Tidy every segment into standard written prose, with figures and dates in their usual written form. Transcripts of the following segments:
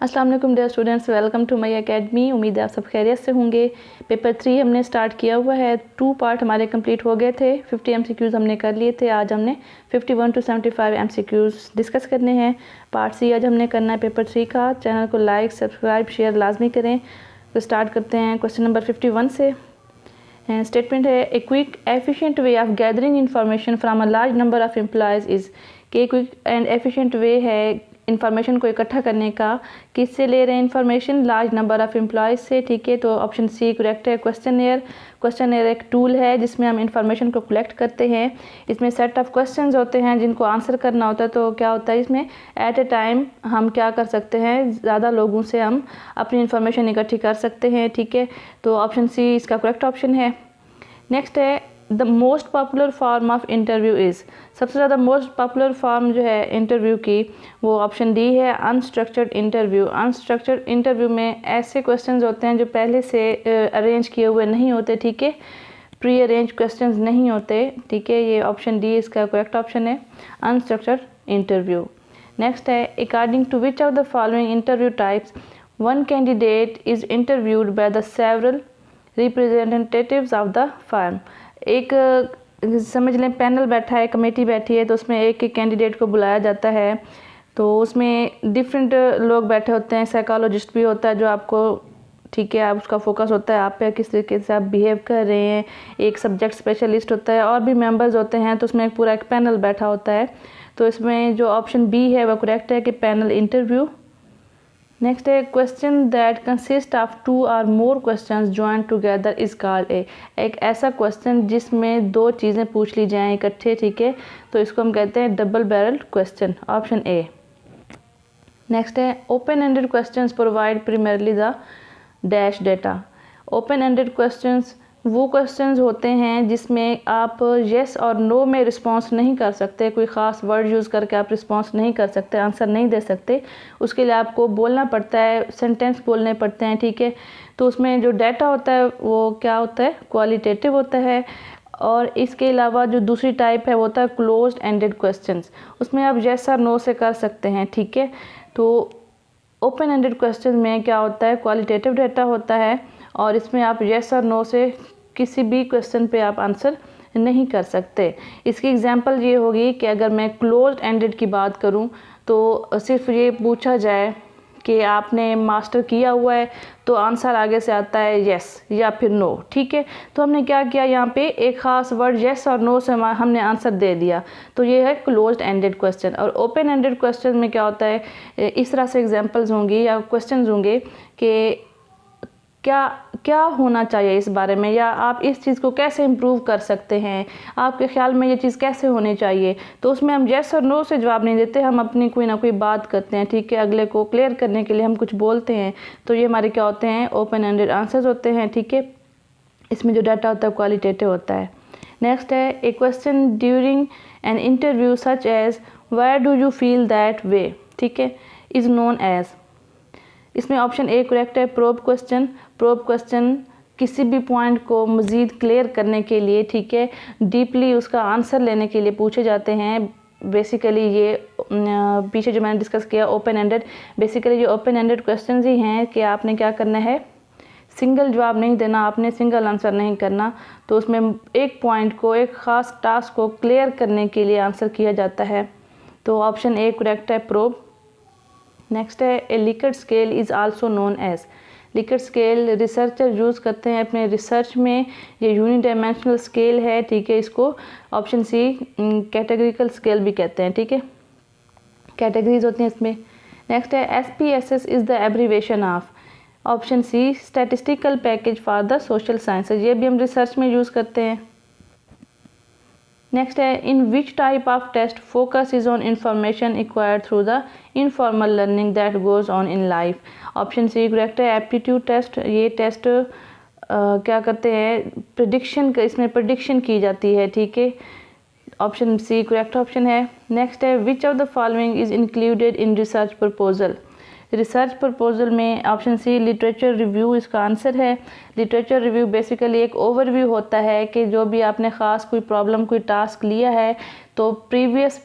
अस्सलाम वालेकुम dear students, welcome to my academy. उम्मीद है आप सब खैरियत से होंगे। पेपर 3 हमने स्टार्ट किया हुआ है। 2 पार्ट हमारे कंप्लीट हो गए थे। 50 MCQs हमने कर लिए थे। आज हमने 51 to 75 MCQs डिस्कस करने हैं। पार्ट सी आज हमने करना है पेपर 3 का। चैनल को लाइक, सब्सक्राइब, शेयर लाजमी करें। तो स्टार्ट करते हैं क्वेश्चन नंबर 51 से। स्टेटमेंट है, a quick efficient way of gathering information from a large number of employees is. कि क्विक एंड एफिशिएंट वे है इंफॉर्मेशन को इकट्ठा करने का। किससे ले रहे हैं information? Large number of employees से। ठीक है, तो ऑप्शन सी करेक्ट है। क्वेश्चन एक टूल है जिसमें हम इंफॉर्मेशन को कलेक्ट करते हैं। इसमें सेट ऑफ क्वेश्चंस होते हैं जिनको आंसर करना होता है। तो क्या होता है इसमें, एट ए टाइम हम क्या कर सकते हैं, ज़्यादा लोगों से हम अपनी इंफॉर्मेशन इकट्ठी कर सकते हैं। ठीक है, तो ऑप्शन सी इसका करेक्ट ऑप्शन है। नेक्स्ट है, the most popular form of interview is. सबसे ज़्यादा मोस्ट पॉपुलर फॉर्म जो है इंटरव्यू की, वो ऑप्शन डी है, अनस्ट्रक्चर्ड इंटरव्यू। अनस्ट्रक्चर्ड इंटरव्यू में ऐसे क्वेश्चंस होते हैं जो पहले से अरेंज किए हुए नहीं होते। ठीक है, प्री अरेंज क्वेश्चंस नहीं होते। ठीक है, ये ऑप्शन डी इसका करेक्ट ऑप्शन है, अनस्ट्रक्चर्ड इंटरव्यू। नेक्स्ट है, according to which of the following interview types one candidate is interviewed by the several representatives of the firm. एक समझ लें पैनल बैठा है, कमेटी बैठी है, तो उसमें एक एक कैंडिडेट को बुलाया जाता है। तो उसमें डिफरेंट लोग बैठे होते हैं, साइकोलॉजिस्ट भी होता है जो आपको, ठीक है, आप उसका फोकस होता है आप पे, किस तरीके से आप बिहेव कर रहे हैं। एक सब्जेक्ट स्पेशलिस्ट होता है और भी मेंबर्स होते हैं। तो उसमें पूरा एक पैनल बैठा होता है। तो इसमें जो ऑप्शन बी है वो करेक्ट है कि पैनल इंटरव्यू। नेक्स्ट है, क्वेश्चन दैट कंसिस्ट ऑफ 2 और more questions join together is called a. एक ऐसा क्वेश्चन जिसमें 2 चीज़ें पूछ ली जाएं इकट्ठे। ठीक है, तो इसको हम कहते हैं double barrel question, option A. Next है, open ended questions provide primarily the dash data. Open ended questions वो क्वेश्चंस होते हैं जिसमें आप येस और नो में रिस्पांस नहीं कर सकते। कोई ख़ास वर्ड यूज़ करके आप रिस्पांस नहीं कर सकते, आंसर नहीं दे सकते। उसके लिए आपको बोलना पड़ता है, सेंटेंस बोलने पड़ते हैं। ठीक है, तो उसमें जो डाटा होता है वो क्या होता है, क्वालिटेटिव होता है। और इसके अलावा जो दूसरी टाइप है वो होता है क्लोज्ड एंडेड क्वेश्चंस। उसमें आप येस और नो से कर सकते हैं। ठीक है, तो ओपन एंडेड क्वेश्चन में क्या होता है, क्वालिटेटिव डाटा होता है और इसमें आप येस और नो से किसी भी क्वेश्चन पे आप आंसर नहीं कर सकते। इसकी एग्जांपल ये होगी कि अगर मैं क्लोज्ड एंडेड की बात करूं तो सिर्फ ये पूछा जाए कि आपने मास्टर किया हुआ है, तो आंसर आगे से आता है येस या फिर नो। ठीक है, तो हमने क्या किया, यहाँ पे एक ख़ास वर्ड येस और नो से हमने आंसर दे दिया। तो ये है क्लोज्ड एंडेड क्वेश्चन। और ओपन एंडेड क्वेश्चन में क्या होता है, इस तरह से एग्जांपल्स होंगी या क्वेश्चंस होंगे कि क्या क्या होना चाहिए इस बारे में, या आप इस चीज़ को कैसे इम्प्रूव कर सकते हैं, आपके ख्याल में ये चीज़ कैसे होनी चाहिए। तो उसमें हम येस और नो से जवाब नहीं देते, हम अपनी कोई ना कोई बात करते हैं। ठीक है, अगले को क्लियर करने के लिए हम कुछ बोलते हैं। तो ये हमारे क्या होते हैं, ओपन एंडेड आंसर्स होते हैं। ठीक है, इसमें जो डाटा होता है क्वालिटेटिव होता है। नेक्स्ट है, a question during an interview such as why do you feel that way. ठीक है, इज़ नोन एज। इसमें ऑप्शन ए करेक्ट है, प्रोब क्वेश्चन। प्रोब क्वेश्चन किसी भी पॉइंट को मज़ीद क्लियर करने के लिए, ठीक है, डीपली उसका आंसर लेने के लिए पूछे जाते हैं। बेसिकली ये पीछे जो मैंने डिस्कस किया ओपन एंडेड, बेसिकली ये ओपन एंडेड क्वेश्चन ही हैं कि आपने क्या करना है, सिंगल जवाब नहीं देना, आपने सिंगल आंसर नहीं करना। तो उसमें एक पॉइंट को, एक ख़ास टास्क को क्लियर करने के लिए आंसर किया जाता है। तो ऑप्शन ए करेक्ट है, प्रोब। नेक्स्ट है, a Likert scale is also known as. Likert scale researcher use करते हैं अपने रिसर्च में। ये यूनिडायमेंशनल स्केल है। ठीक है, इसको ऑप्शन सी कैटेगरिकल स्केल भी कहते हैं। ठीक है, कैटेगरीज होती हैं इसमें। नेक्स्ट है, SPSS is the abbreviation of. Option C statistical package for the social sciences. ये भी हम रिसर्च में यूज़ करते हैं। नेक्स्ट है, in which type of test focus is on information acquired through the informal learning that goes on in life. Option C correct है, aptitude test. ये test क्या करते हैं, प्रिडिक्शन, इसमें प्रिडिक्शन की जाती है। ठीक है, ऑप्शन सी करेक्ट ऑप्शन है। नेक्स्ट है, विच of the following is included in research proposal. Research proposal में ऑप्शन सी लिटरेचर रिव्यू इसका आंसर है। लिटरेचर रिव्यू बेसिकली एक ओवरव्यू होता है कि जो भी आपने ख़ास कोई प्रॉब्लम, कोई टास्क लिया है, तो प्रीवियस,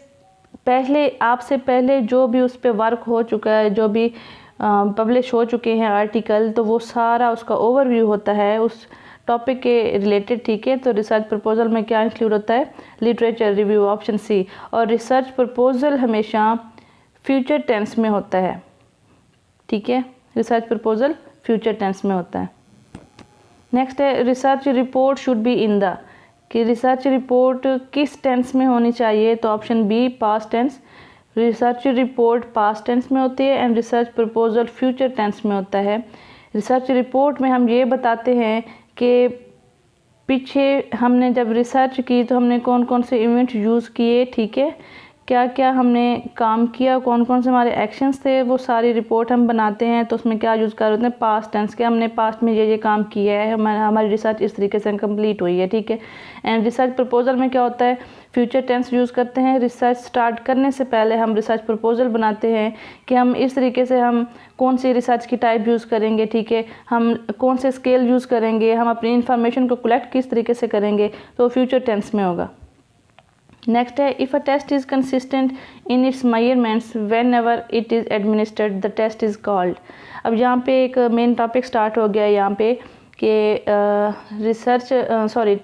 पहले आपसे पहले जो भी उस पर वर्क हो चुका है, जो भी पब्लिश हो चुके हैं आर्टिकल, तो वो सारा उसका ओवरव्यू होता है उस टॉपिक के रिलेटेड, ठीक है। तो रिसर्च प्रपोजल में क्या इंक्लूड होता है, लिटरेचर रिव्यू, ऑप्शन सी। और रिसर्च प्रपोजल हमेशा फ्यूचर टेंस में होता है, ठीक है। रिसर्च प्रपोजल फ्यूचर टेंस में होता है। नेक्स्ट है research report should be in the, कि रिसर्च रिपोर्ट किस टेंस में होनी चाहिए, तो option B past tense. Research report past tense में होती है and research proposal future tense में होता है। रिसर्च रिपोर्ट में हम ये बताते हैं कि पीछे हमने जब रिसर्च की तो हमने कौन कौन से इवेंट यूज़ किए, ठीक है, क्या क्या हमने काम किया, कौन कौन से हमारे एक्शंस थे, वो सारी रिपोर्ट हम बनाते हैं। तो उसमें क्या यूज़ कर रहे हैं, पास्ट टेंस के, हमने पास्ट में ये काम किया है, हमारी रिसर्च इस तरीके से कंप्लीट हुई है, ठीक है। एंड रिसर्च प्रपोजल में क्या होता है, फ्यूचर टेंस यूज़ करते हैं। रिसर्च स्टार्ट करने से पहले हम रिसर्च प्रपोजल बनाते हैं कि हम इस तरीके से हम कौन सी रिसर्च की टाइप यूज़ करेंगे, ठीक है, हम कौन से स्केल यूज़ करेंगे, हम अपनी इन्फॉर्मेशन को कलेक्ट किस तरीके से करेंगे, तो फ्यूचर टेंस में होगा। नेक्स्ट है if a test is consistent in its measurements whenever it is administered the test is called. अब यहाँ पे एक मेन टॉपिक स्टार्ट हो गया है यहाँ पे कि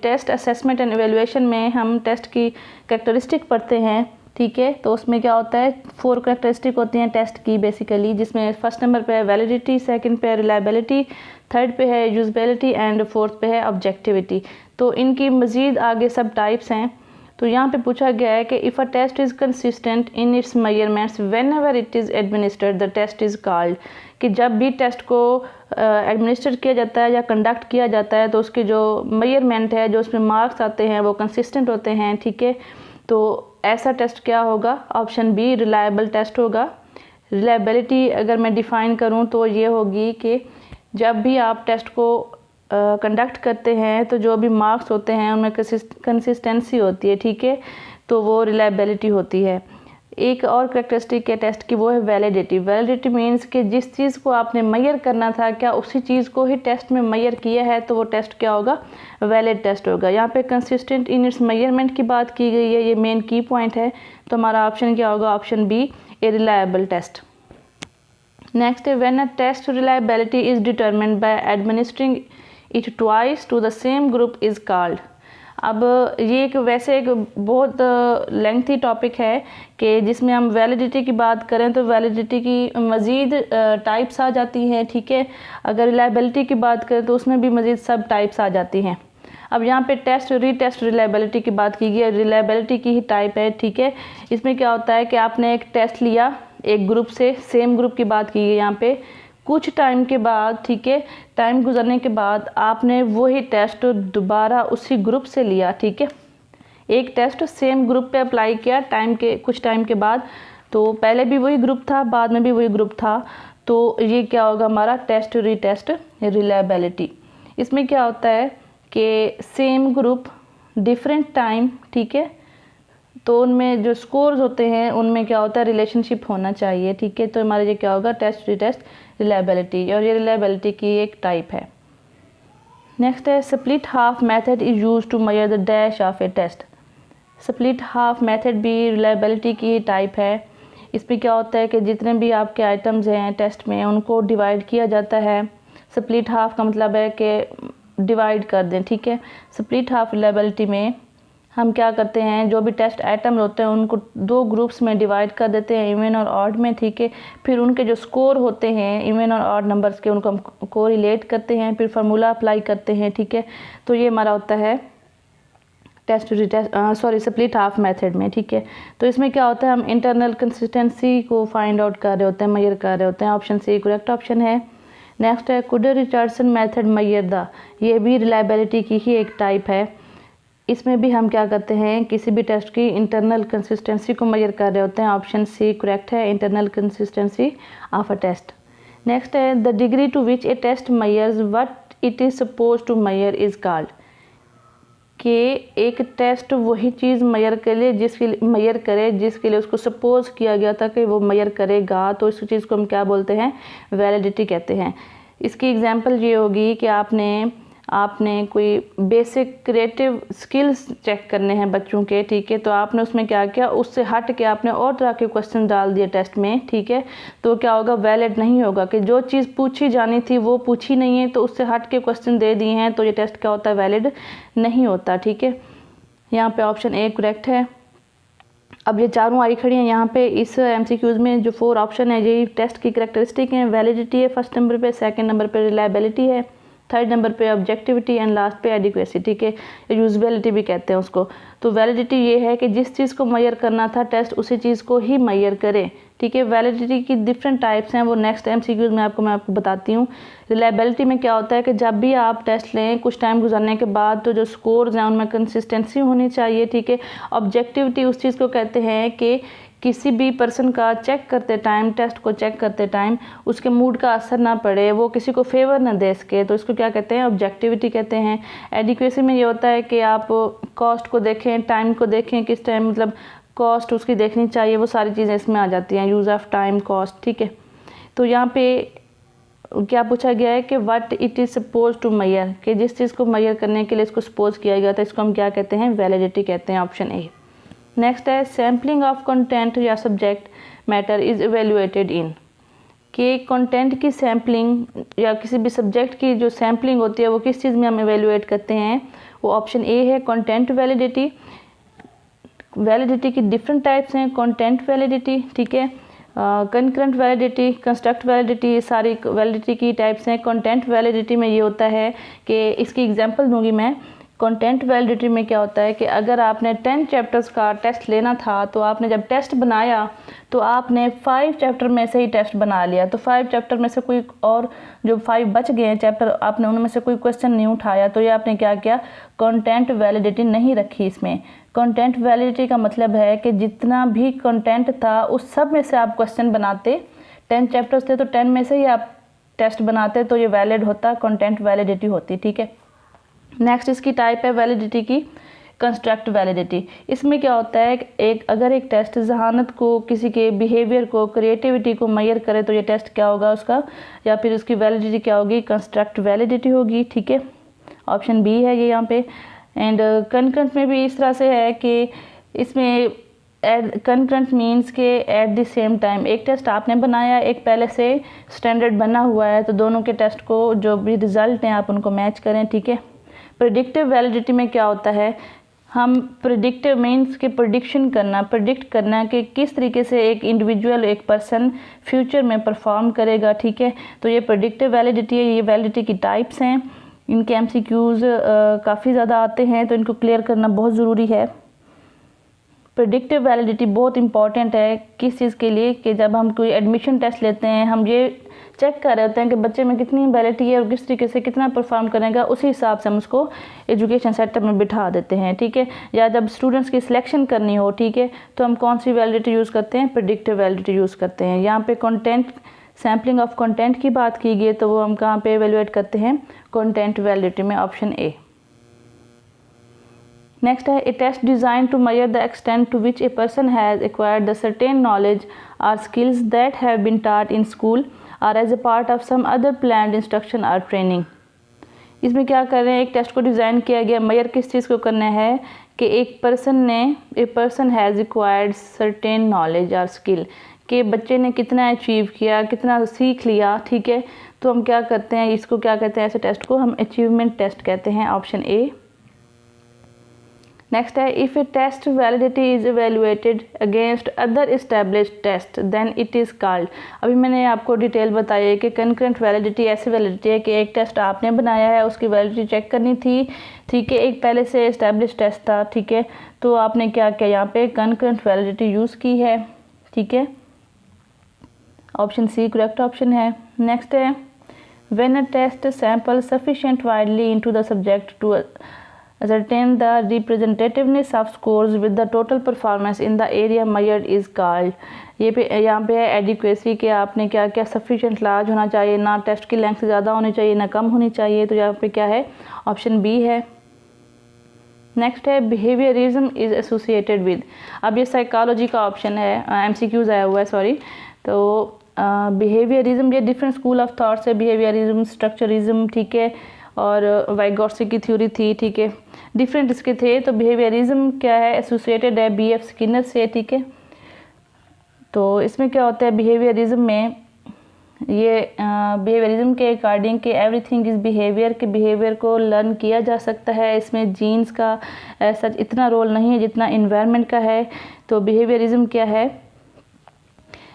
टेस्ट असेसमेंट एंड एवेलुएशन में हम टेस्ट की कैरेक्टरिस्टिक पढ़ते हैं, ठीक है। तो उसमें क्या होता है, 4 कैरेक्टरिस्टिक होती हैं टेस्ट की बेसिकली, जिसमें फर्स्ट नंबर पे है वैलिडिटी, सेकंड पे है रिलायबिलिटी, थर्ड पे है यूजबिलिटी एंड फोर्थ पे है ऑब्जेक्टिविटी। तो इनकी मज़ीद आगे सब टाइप्स हैं। तो यहाँ पे पूछा गया है कि if a test is consistent in its measurements whenever it is administered the test is called, कि जब भी टेस्ट को एडमिनिस्टर किया जाता है या कंडक्ट किया जाता है तो उसके जो मेजरमेंट है, जो उसमें मार्क्स आते हैं, वो कंसिस्टेंट होते हैं, ठीक है। तो ऐसा टेस्ट क्या होगा, ऑप्शन बी रिलायबल टेस्ट होगा। रिलायबिलिटी अगर मैं डिफ़ाइन करूँ तो ये होगी कि जब भी आप टेस्ट को कंडक्ट करते हैं तो जो भी मार्क्स होते हैं उनमें कंसिस्टेंसी होती है, ठीक है, तो वो रिलायबिलिटी होती है। एक और कैरेक्टरिस्टिक है टेस्ट की, वो है वैलिडिटी। वैलिडिटी मीन्स कि जिस चीज़ को आपने मेजर करना था, क्या उसी चीज़ को ही टेस्ट में मेजर किया है, तो वो टेस्ट क्या होगा, वैलिड टेस्ट होगा। यहाँ पे कंसिस्टेंट इन इट्स मेजरमेंट की बात की गई है, ये मेन की पॉइंट है। तो हमारा ऑप्शन क्या होगा, option B a reliable test. Next है when a test reliability is determined by administering it twice to the same group is called. अब ये एक वैसे एक बहुत लेंथी टॉपिक है कि जिसमें हम वैलिडिटी की बात करें तो वैलिडिटी की मज़ीद टाइप्स आ जाती हैं, ठीक है। अगर रिलायबिलिटी की बात करें तो उसमें भी मज़ीद सब टाइप्स आ जाती हैं। अब यहाँ पे टेस्ट रीटेस्ट रिलायबिलिटी की बात की गई है, रिलायबिलिटी की ही टाइप है, ठीक है। इसमें क्या होता है कि आपने एक टेस्ट लिया एक ग्रुप से, सेम ग्रुप की बात की गई यहाँ पे, कुछ टाइम के बाद, ठीक है, टाइम गुजरने के बाद आपने वही टेस्ट दोबारा उसी ग्रुप से लिया, ठीक है। एक टेस्ट सेम ग्रुप पे अप्लाई किया कुछ टाइम के बाद, तो पहले भी वही ग्रुप था, बाद में भी वही ग्रुप था, तो ये क्या होगा हमारा टेस्ट रीटेस्ट रिलायबिलिटी। इसमें क्या होता है कि सेम ग्रुप डिफरेंट टाइम, ठीक है, तो उनमें जो स्कोर्स होते हैं उनमें क्या होता है, रिलेशनशिप होना चाहिए, ठीक है। तो हमारे ये क्या होगा, टेस्ट रीटेस्ट रिलायबिलिटी, और ये रिलायबिलिटी की एक टाइप है। नेक्स्ट है split half method is use to measure the dash of a test. Split half method भी रिलायबिलिटी की टाइप है। इसमें क्या होता है कि जितने भी आपके आइटम्स हैं टेस्ट में उनको डिवाइड किया जाता है। स्प्लिट हाफ का मतलब है कि डिवाइड कर दें, ठीक है। स्प्लिट हाफ रिलायबिलिटी में हम क्या करते हैं, जो भी टेस्ट आइटम होते हैं उनको 2 ग्रुप्स में डिवाइड कर देते हैं, इवन और ऑड में, ठीक है। फिर उनके जो स्कोर होते हैं इवन और ऑड नंबर्स के, उनको हम कोरिलेट करते हैं, फिर फार्मूला अप्लाई करते हैं, ठीक है। तो ये हमारा होता है स्प्लिट हाफ मेथड में, ठीक है। तो इसमें क्या होता है, हम इंटरनल कंसिस्टेंसी को फाइंड आउट कर रहे होते हैं, मेजर कर रहे होते हैं। ऑप्शन सी करेक्ट ऑप्शन है। नेक्स्ट है Kudar Richardson method measure the, ये भी रिलायबिलिटी की ही एक टाइप है। इसमें भी हम क्या करते हैं, किसी भी टेस्ट की इंटरनल कंसिस्टेंसी को मेजर कर रहे होते हैं। ऑप्शन सी करेक्ट है, internal consistency of a test. Next है the degree to which a test measures what it is suppose to measure is called, कि एक टेस्ट वही चीज़ मेजर करे जिसके लिए उसको सपोज किया गया था कि वो मेजर करेगा, तो इस चीज़ को हम क्या बोलते हैं, वैलिडिटी कहते हैं। इसकी एग्जांपल ये होगी कि आपने आपने कोई बेसिक क्रिएटिव स्किल्स चेक करने हैं बच्चों के, ठीक है, तो आपने उसमें क्या किया, उससे हट के आपने और तरह के क्वेश्चन डाल दिए टेस्ट में, ठीक है, तो क्या होगा, वैलिड नहीं होगा। कि जो चीज़ पूछी जानी थी वो पूछी नहीं है तो उससे हट के क्वेश्चन दे दिए हैं, तो ये टेस्ट क्या होता है, वैलिड नहीं होता, ठीक है। यहाँ पे ऑप्शन ए करेक्ट है। अब ये चारों आई खड़ी हैं यहाँ पे इस एमसीक्यूज़ में, जो 4 ऑप्शन है यही टेस्ट की करेक्टरिस्टिक हैं। वैलिडिटी है फर्स्ट नंबर पे, सेकंड नंबर पे रिलायबिलिटी है, थर्ड नंबर पे ऑब्जेक्टिविटी एंड लास्ट पे एडिक्वेसी, ठीक है, यूजबिलिटी भी कहते हैं उसको। तो वैलिडिटी ये है कि जिस चीज़ को मेजर करना था टेस्ट उसी चीज़ को ही मेजर करे, ठीक है। वैलिडिटी की डिफरेंट टाइप्स हैं, वो नेक्स्ट एमसीक्यूज़ में मैं आपको बताती हूँ। रिलायबिलिटी में क्या होता है कि जब भी आप टेस्ट लें कुछ टाइम गुजरने के बाद तो जो स्कोर्स हैं उनमें कंसिस्टेंसी होनी चाहिए, ठीक है। ऑब्जेक्टिविटी उस चीज़ को कहते हैं कि किसी भी पर्सन का चेक करते टाइम, टेस्ट को चेक करते टाइम उसके मूड का असर ना पड़े, वो किसी को फेवर ना दे सके, तो इसको क्या कहते हैं, ऑब्जेक्टिविटी कहते हैं। एडिक्वेसी में ये होता है कि आप कॉस्ट को देखें, टाइम को देखें, किस टाइम मतलब कॉस्ट उसकी देखनी चाहिए, वो सारी चीज़ें इसमें आ जाती हैं, यूज़ ऑफ टाइम, कॉस्ट, ठीक है। तो यहाँ पे क्या पूछा गया है कि what it is suppose to measure, कि जिस चीज़ को मेजर करने के लिए इसको सपोज किया गया था इसको हम क्या कहते हैं, वैलिडिटी कहते हैं, ऑप्शन ए। नेक्स्ट है सैम्पलिंग ऑफ कंटेंट या सब्जेक्ट मैटर इज़ इवेल्युएटेड इन, कि कंटेंट की सैम्पलिंग या किसी भी सब्जेक्ट की जो सैम्पलिंग होती है वो किस चीज़ में हम इवेल्युएट करते हैं, वो ऑप्शन ए है, कंटेंट वैलिडिटी। वैलिडिटी की डिफरेंट टाइप्स हैं, कंटेंट वैलिडिटी, ठीक है, कंकरेंट वैलिडिटी, कंस्ट्रक्ट वैलिडिटी, ये सारी वैलिडिटी की टाइप्स हैं। कंटेंट वैलिडिटी में ये होता है कि इसकी एग्जांपल दूंगी मैं। कंटेंट वैलिडिटी में क्या होता है कि अगर आपने 10 चैप्टर्स का टेस्ट लेना था तो आपने जब टेस्ट बनाया तो आपने 5 चैप्टर में से ही टेस्ट बना लिया, तो 5 चैप्टर में से कोई और जो 5 बच गए हैं चैप्टर आपने उनमें से कोई क्वेश्चन नहीं उठाया, तो ये आपने क्या किया, कंटेंट वैलिडिटी नहीं रखी इसमें। कंटेंट वैलिडिटी का मतलब है कि जितना भी कंटेंट था उस सब में से आप क्वेश्चन बनाते, 10 चैप्टर्स थे तो 10 में से ही आप टेस्ट बनाते, तो ये वैलिड होता, कंटेंट वैलिडिटी होती, ठीक है। नेक्स्ट इसकी टाइप है वैलिडिटी की कंस्ट्रक्ट वैलिडिटी। इसमें क्या होता है, अगर एक टेस्ट जहानत को, किसी के बिहेवियर को, क्रिएटिविटी को मेजर करे तो ये टेस्ट क्या होगा उसका, या फिर उसकी वैलिडिटी क्या होगी, कंस्ट्रक्ट वैलिडिटी होगी, ठीक है, ऑप्शन बी है ये यहाँ पे। एंड कंकरेंट में भी इस तरह से है कि इसमें कंकरेंट मीन्स के एट द सेम टाइम, एक टेस्ट आपने बनाया, एक पहले से स्टैंडर्ड बना हुआ है, तो दोनों के टेस्ट को जो भी रिजल्ट हैं आप उनको मैच करें, ठीक है। प्रेडिक्टिव वैलिडिटी में क्या होता है, हम प्रेडिक्टिव मीन्स के प्रेडिक्शन करना, प्रेडिक्ट करना कि किस तरीके से एक इंडिविजुअल, एक पर्सन फ्यूचर में परफॉर्म करेगा, ठीक है, तो ये प्रेडिक्टिव वैलिडिटी है। ये वैलिडिटी की टाइप्स हैं, इनके एमसीक्यूज़ काफ़ी ज़्यादा आते हैं तो इनको क्लियर करना बहुत ज़रूरी है। प्रेडिक्टिव वैलिडिटी बहुत इंपॉर्टेंट है किस चीज़ के लिए, कि जब हम कोई एडमिशन टेस्ट लेते हैं हम ये चेक कर रहे होते हैं कि बच्चे में कितनी एबिलिटी है और किस तरीके से कितना परफॉर्म करेगा, उसी हिसाब से हम उसको एजुकेशन सेक्टर में बिठा देते हैं, ठीक है। या जब स्टूडेंट्स की सिलेक्शन करनी हो, ठीक है, तो हम कौन सी वैलिडिटी यूज़ करते हैं, प्रेडिक्टिव वैलिडिटी यूज़ करते हैं। यहाँ पे कंटेंट, सैम्पलिंग ऑफ कंटेंट की बात की गई तो वो हम कहाँ पे एवेलुएट करते हैं, कंटेंट वैलिडिटी में, ऑप्शन ए। नेक्स्ट है a test designed to measure the extent to which a person has acquired the certain knowledge or skills that have been taught in school or as a part of some other planned instruction or training. इसमें क्या कर रहे हैं, एक test को design किया गया, major किस चीज़ को करना है कि a person has acquired certain knowledge or skill, कि बच्चे ने कितना अचीव किया, कितना सीख लिया, ठीक है, तो हम क्या करते हैं, इसको क्या कहते हैं, ऐसे टेस्ट को हम अचीवमेंट टेस्ट कहते हैं, ऑप्शन ए। नेक्स्ट है if a test validity is evaluated against other established test then it is called. अभी मैंने आपको डिटेल बताई है कि कंकरेंट वैलिडिटी ऐसी वैलिडिटी है कि एक टेस्ट आपने बनाया है उसकी वैलिडिटी चेक करनी थी, ठीक है, एक पहले से इस्टेब्लिश टेस्ट था, ठीक है, तो आपने क्या किया, यहाँ पे कंकरेंट वैलिडिटी यूज़ की है, ठीक है, ऑप्शन सी करेक्ट ऑप्शन है। नेक्स्ट है when a test sample sufficient widely into the subject to ascertain the representativeness of scores with the total performance in the area measured is called। यहाँ पे है adequacy के आपने क्या क्या sufficient large होना चाहिए, ना टेस्ट की लेंथ ज़्यादा होनी चाहिए ना कम होनी चाहिए, तो यहाँ पे क्या है, ऑप्शन बी है। नेक्स्ट है बिहेवियरिज्म इज़ एसोसिएटेड विद, अब ये साइकोलॉजी का ऑप्शन है, एमसीक्यूज आया हुआ है, सॉरी, तो बिहेवियरिज्म ये डिफरेंट स्कूल ऑफ थॉट्स है, बिहेवियरिज्म, स्ट्रक्चरिज्म, ठीक है, और वाइगॉट्स्की की थ्योरी थी, ठीक है, डिफरेंट इसके थे। तो बिहेवियरिज्म क्या है, एसोसिएटेड है BF स्किनर से, ठीक है। तो इसमें क्या होता है बिहेवियरिज्म में, ये बिहेवियरिज्म के अकॉर्डिंग कि एवरीथिंग इज़ बिहेवियर, के बिहेवियर को लर्न किया जा सकता है। इसमें जीन्स का सच इतना रोल नहीं है जितना इन्वायरमेंट का है। तो बिहेवियरिज्म क्या है,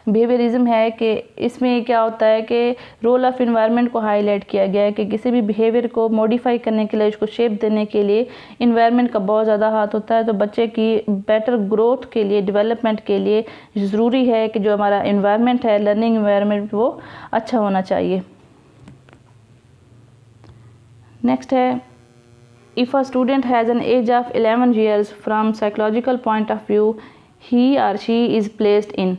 बिहेवियरिज्म है कि इसमें क्या होता है कि रोल ऑफ इन्वायरमेंट को हाईलाइट किया गया है कि किसी भी बिहेवियर को मॉडिफाई करने के लिए, उसको शेप देने के लिए इन्वायरमेंट का बहुत ज़्यादा हाथ होता है। तो बच्चे की बेटर ग्रोथ के लिए, डेवलपमेंट के लिए ज़रूरी है कि जो हमारा इन्वायरमेंट है, लर्निंग इन्वायरमेंट, वो अच्छा होना चाहिए। नेक्स्ट है, if a student has an age of 11 years from psychological point of view he और she is placed in.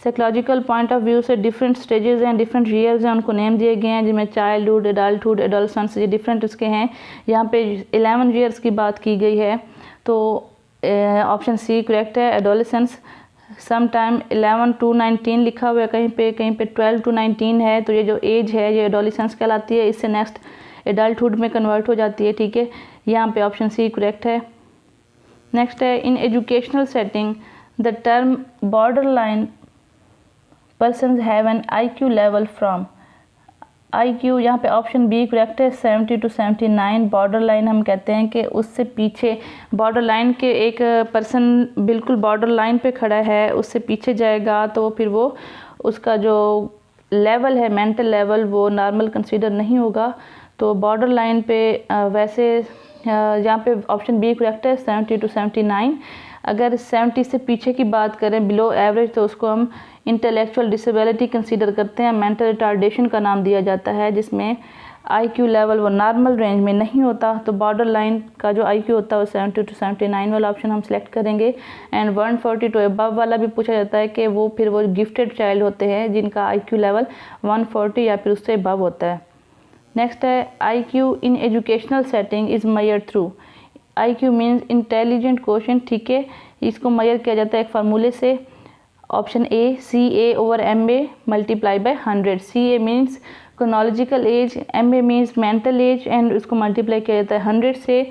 Psychological point of view से डिफरेंट स्टेजेस हैं, डिफरेंट ईयर्स हैं, उनको नेम दिए गए हैं, जिनमें चाइल्डहुड, एडल्टहुड, एडोलसेंस, ये डिफरेंट उसके हैं। यहाँ पे 11 years की बात की गई है। तो ऑप्शन सी करेक्ट है, एडोलसेंस। सम टाइम 11 to 19 लिखा हुआ है कहीं पे 12 to 19 है। तो ये जो एज है ये एडोलसेंस कहलाती है। इससे नेक्स्ट एडल्टहुड में कन्वर्ट हो जाती है, ठीक है। यहाँ पे ऑप्शन सी करेक्ट है। नेक्स्ट है, in educational setting the term border line persons have an IQ level from. IQ यहाँ पे ऑप्शन बी करेक्ट है, 70 to 79। बॉर्डर लाइन हम कहते हैं कि उससे पीछे, बॉर्डर लाइन के एक पर्सन बिल्कुल बॉर्डर लाइन पे खड़ा है, उससे पीछे जाएगा तो फिर वो उसका जो लेवल है, मेंटल लेवल, वो नॉर्मल कंसीडर नहीं होगा। तो बॉर्डर लाइन पे वैसे यहाँ पे ऑप्शन बी करेक्ट है, 70 to 79। अगर 70 से पीछे की बात करें, बिलो एवरेज, तो उसको हम इंटेलेक्चुअल डिसेबिलिटी कंसीडर करते हैं, मेंटल रिटार्डेशन का नाम दिया जाता है, जिसमें IQ लेवल वो नॉर्मल रेंज में नहीं होता। तो बॉर्डर लाइन का जो IQ होता है वो 70 to 79 वाला ऑप्शन हम सेलेक्ट करेंगे। एंड 140 to अबव वाला भी पूछा जाता है कि वो फिर वो गिफ्टेड चाइल्ड होते हैं जिनका IQ लेवल 140 या फिर उससे अबव होता है। नेक्स्ट है, IQ in educational setting is measured through. IQ means intelligent quotient, ठीक है। इसको मेजर किया जाता है एक फार्मूले से। Option A CA/MA multiply by 100। CA means chronological age, MA means mental as, and उसको मल्टीप्लाई किया जाता है 100 से।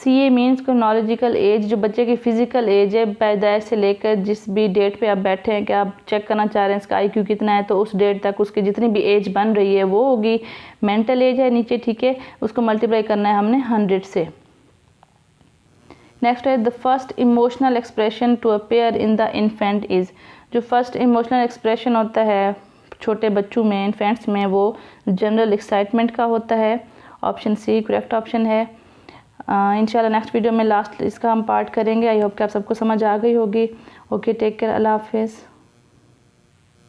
CA मीन्स क्रोनोलॉजिकल एज, जो बच्चे की फिजिकल एज है, पैदाइश से लेकर जिस भी डेट पे आप बैठे हैं कि आप चेक करना चाह रहे हैं इसका IQ कितना है, तो उस डेट तक उसकी जितनी भी एज बन रही है वो होगी। मेंटल एज है नीचे, ठीक है, उसको मल्टीप्लाई करना है हमने 100 से। नेक्स्ट है, the first emotional expression to appear in the infant is. जो फर्स्ट इमोशनल एक्सप्रेशन होता है छोटे बच्चों में, इन्फेंट्स में, वो जनरल एक्साइटमेंट का होता है। ऑप्शन सी करेक्ट ऑप्शन है। इंशाल्लाह नेक्स्ट वीडियो में लास्ट इसका हम पार्ट करेंगे। आई होप कि आप सबको समझ आ गई होगी। ओके, टेक केयर, अल्लाह हाफिज़।